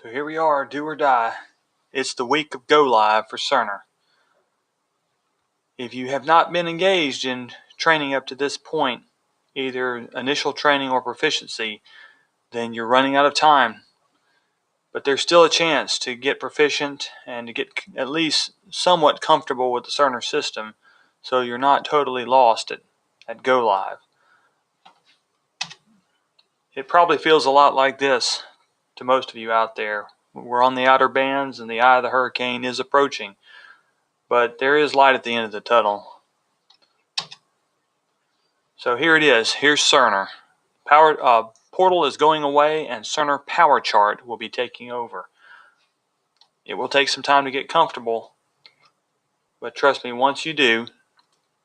So here we are, do or die. It's the week of go live for Cerner. If you have not been engaged in training up to this point, either initial training or proficiency, then you're running out of time. But there's still a chance to get proficient and to get at least somewhat comfortable with the Cerner system, so you're not totally lost at go live. It probably feels a lot like this to most of you out there. We're on the outer bands and the eye of the hurricane is approaching, but there is light at the end of the tunnel. So here it is. Here's Cerner. Portal is going away and Cerner Power Chart will be taking over. It will take some time to get comfortable, but trust me, once you do,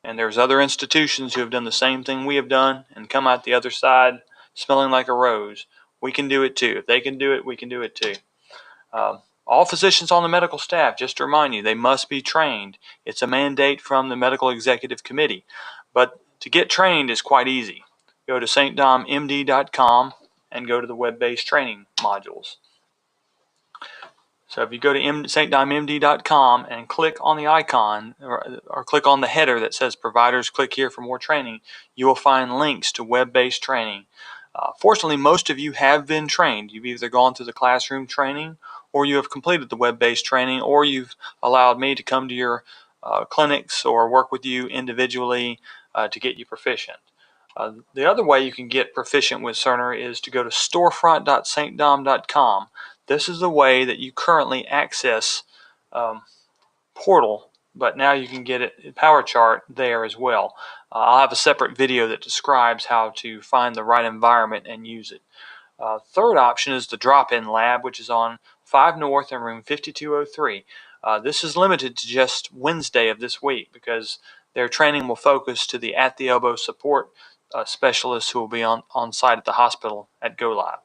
and there's other institutions who have done the same thing we have done and come out the other side smelling like a rose, we can do it too. If they can do it, we can do it too. All physicians on the medical staff, just to remind you, they must be trained. It's a mandate from the Medical Executive Committee. But to get trained is quite easy. Go to stdommd.com and go to the web-based training modules. So if you go to stdommd.com and click on the icon or click on the header that says providers, click here for more training, you will find links to web-based training. Fortunately, most of you have been trained. You've either gone through the classroom training, or you have completed the web-based training, or you've allowed me to come to your clinics or work with you individually to get you proficient. The other way you can get proficient with Cerner is to go to storefront.stdom.com. This is the way that you currently access Portal, but now you can get it Power Chart there as well. I'll have a separate video that describes how to find the right environment and use it. Third option is the drop-in lab, which is on 5 North in room 5203. This is limited to just Wednesday of this week because their training will focus to the at-the-elbow support specialists who will be on site at the hospital at Go Live.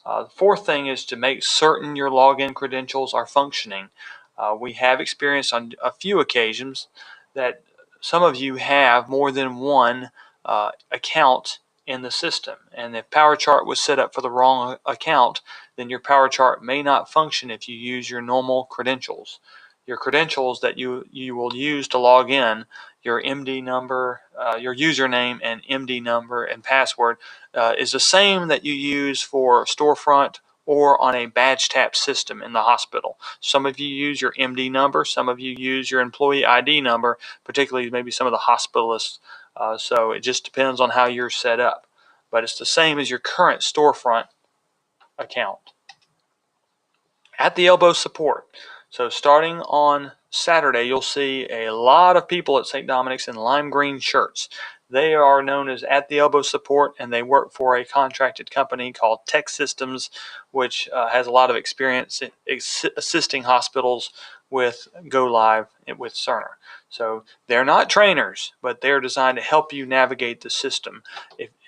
The fourth thing is to make certain your login credentials are functioning. We have experienced on a few occasions that some of you have more than one account in the system, and if PowerChart was set up for the wrong account, then your PowerChart may not function if you use your normal credentials. Your credentials that you will use to log in, your MD number, your username and MD number and password is the same that you use for Storefront or on a badge tap system in the hospital. Some of you use your MD number, some of you use your employee ID number, particularly maybe some of the hospitalists. So it just depends on how you're set up. But it's the same as your current Storefront account. At the elbow support. So starting on Saturday, you'll see a lot of people at St. Dominic's in lime green shirts. They are known as At the Elbow Support, and they work for a contracted company called Tech Systems, which has a lot of experience in assisting hospitals with Go Live with Cerner. So they're not trainers, but they're designed to help you navigate the system,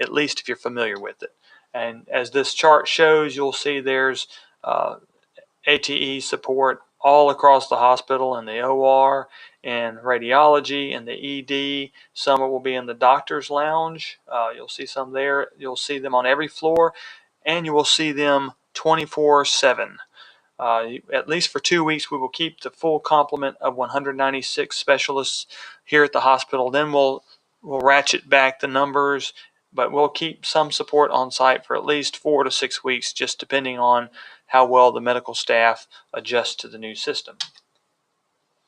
at least if you're familiar with it. And as this chart shows, you'll see there's ATE support all across the hospital, in the OR, and radiology, and the ED. Some will be in the doctor's lounge. You'll see some there. You'll see them on every floor, and you will see them 24/7. At least for 2 weeks, we will keep the full complement of 196 specialists here at the hospital. Then we'll ratchet back the numbers, but we'll keep some support on site for at least 4 to 6 weeks, just depending on how well the medical staff adjusts to the new system.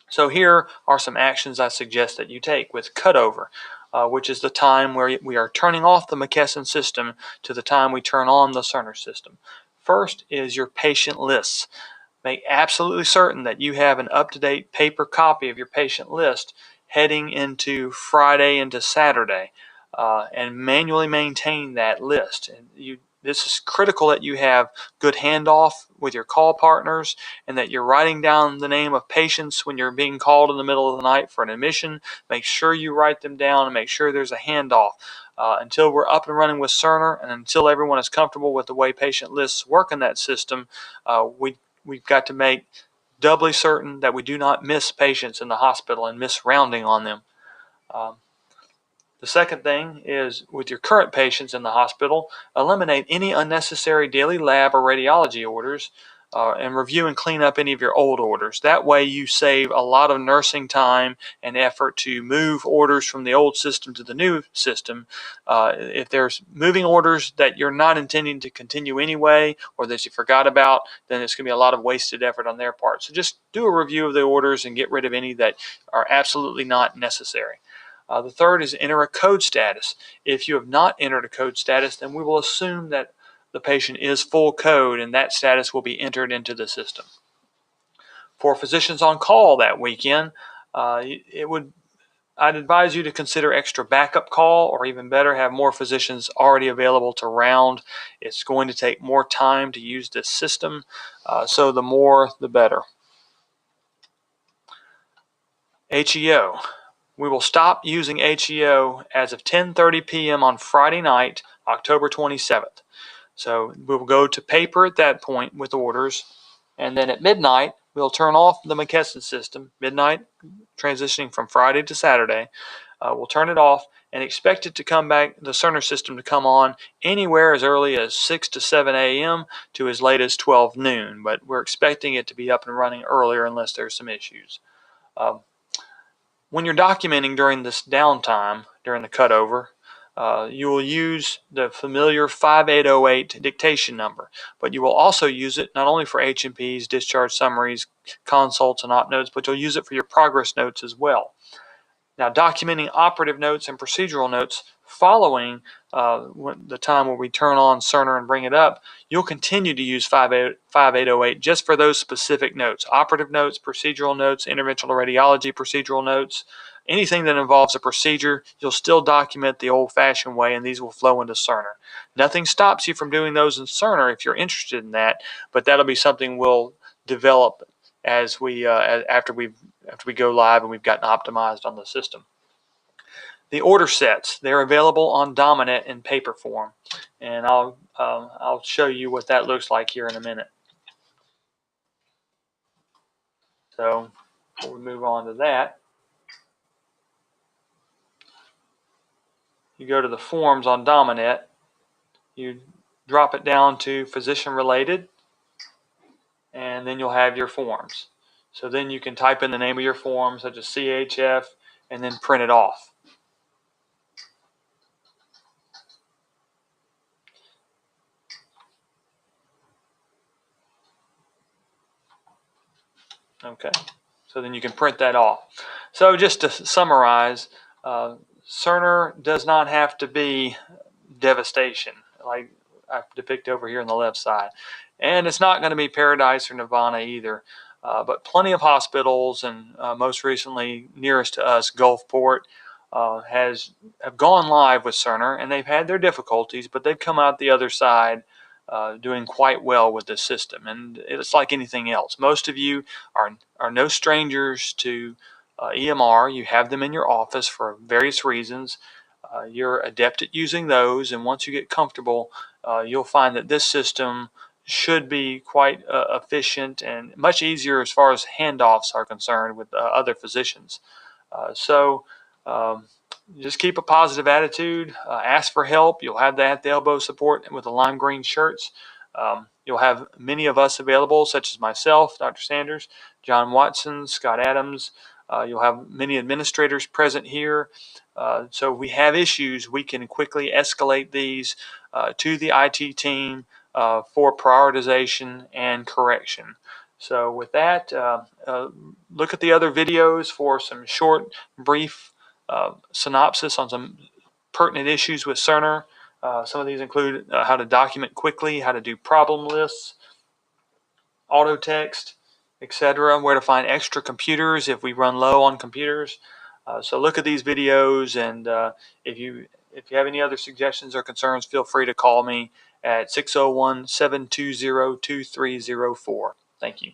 So here are some actions I suggest that you take with cutover, which is the time where we are turning off the McKesson system to the time we turn on the Cerner system. First is your patient lists. Make absolutely certain that you have an up-to-date paper copy of your patient list heading into Friday into Saturday, and manually maintain that list. And this is critical that you have good handoff with your call partners and that you're writing down the name of patients when you're being called in the middle of the night for an admission. Make sure you write them down and make sure there's a handoff. Until we're up and running with Cerner and until everyone is comfortable with the way patient lists work in that system, we've got to make doubly certain that we do not miss patients in the hospital and miss rounding on them. The second thing is, with your current patients in the hospital, eliminate any unnecessary daily lab or radiology orders. and review and clean up any of your old orders. That way you save a lot of nursing time and effort to move orders from the old system to the new system. If there's moving orders that you're not intending to continue anyway, or that you forgot about, then it's going to be a lot of wasted effort on their part. So just do a review of the orders and get rid of any that are absolutely not necessary. The third is enter a code status. If you have not entered a code status, then we will assume that the patient is full code, and that status will be entered into the system. For physicians on call that weekend, I'd advise you to consider extra backup call, or even better, have more physicians already available to round. It's going to take more time to use this system, so the more the better. HEO. We will stop using HEO as of 10:30 p.m. on Friday night, October 27th. So we will go to paper at that point with orders, and then at midnight we'll turn off the McKesson system. Midnight, transitioning from Friday to Saturday, we'll turn it off and expect it to come back, the Cerner system to come on anywhere as early as 6 to 7 a.m. to as late as 12 noon. But we're expecting it to be up and running earlier unless there's some issues. When you're documenting during this downtime, during the cutover, you will use the familiar 5808 dictation number, but you will also use it not only for H&Ps, discharge summaries, consults, and op notes, but you'll use it for your progress notes as well. Now, documenting operative notes and procedural notes following the time where we turn on Cerner and bring it up, you'll continue to use 5808 just for those specific notes. Operative notes, procedural notes, interventional radiology procedural notes, anything that involves a procedure, you'll still document the old-fashioned way, and these will flow into Cerner. Nothing stops you from doing those in Cerner if you're interested in that, but that'll be something we'll develop as we after we go live and we've gotten optimized on the system. The order sets, they're available on Dominant in paper form, and I'll show you what that looks like here in a minute. So before we move on to that, you go to the forms on Dominant, you drop it down to physician related, and then you'll have your forms. So then you can type in the name of your form, such as CHF, and then print it off. Okay, so then you can print that off. So just to summarize, Cerner does not have to be devastation like I depict over here on the left side. And it's not going to be paradise or nirvana either. But plenty of hospitals, and most recently nearest to us, Gulfport, have gone live with Cerner, and they've had their difficulties, but they've come out the other side doing quite well with the system. And it's like anything else. Most of you are no strangers to EMR. You have them in your office for various reasons. You're adept at using those, and once you get comfortable, you'll find that this system should be quite efficient and much easier as far as handoffs are concerned with other physicians. So just keep a positive attitude. Ask for help. You'll have that at the elbow support with the lime green shirts. You'll have many of us available, such as myself, Dr. Sanders, John Watson, Scott Adams. You'll have many administrators present here. So if we have issues, we can quickly escalate these to the IT team for prioritization and correction. So with that, look at the other videos for some short, brief synopsis on some pertinent issues with Cerner. Some of these include how to document quickly, how to do problem lists, auto text, etc., where to find extra computers if we run low on computers. So look at these videos, and if you have any other suggestions or concerns, feel free to call me at 601-720-2304. Thank you.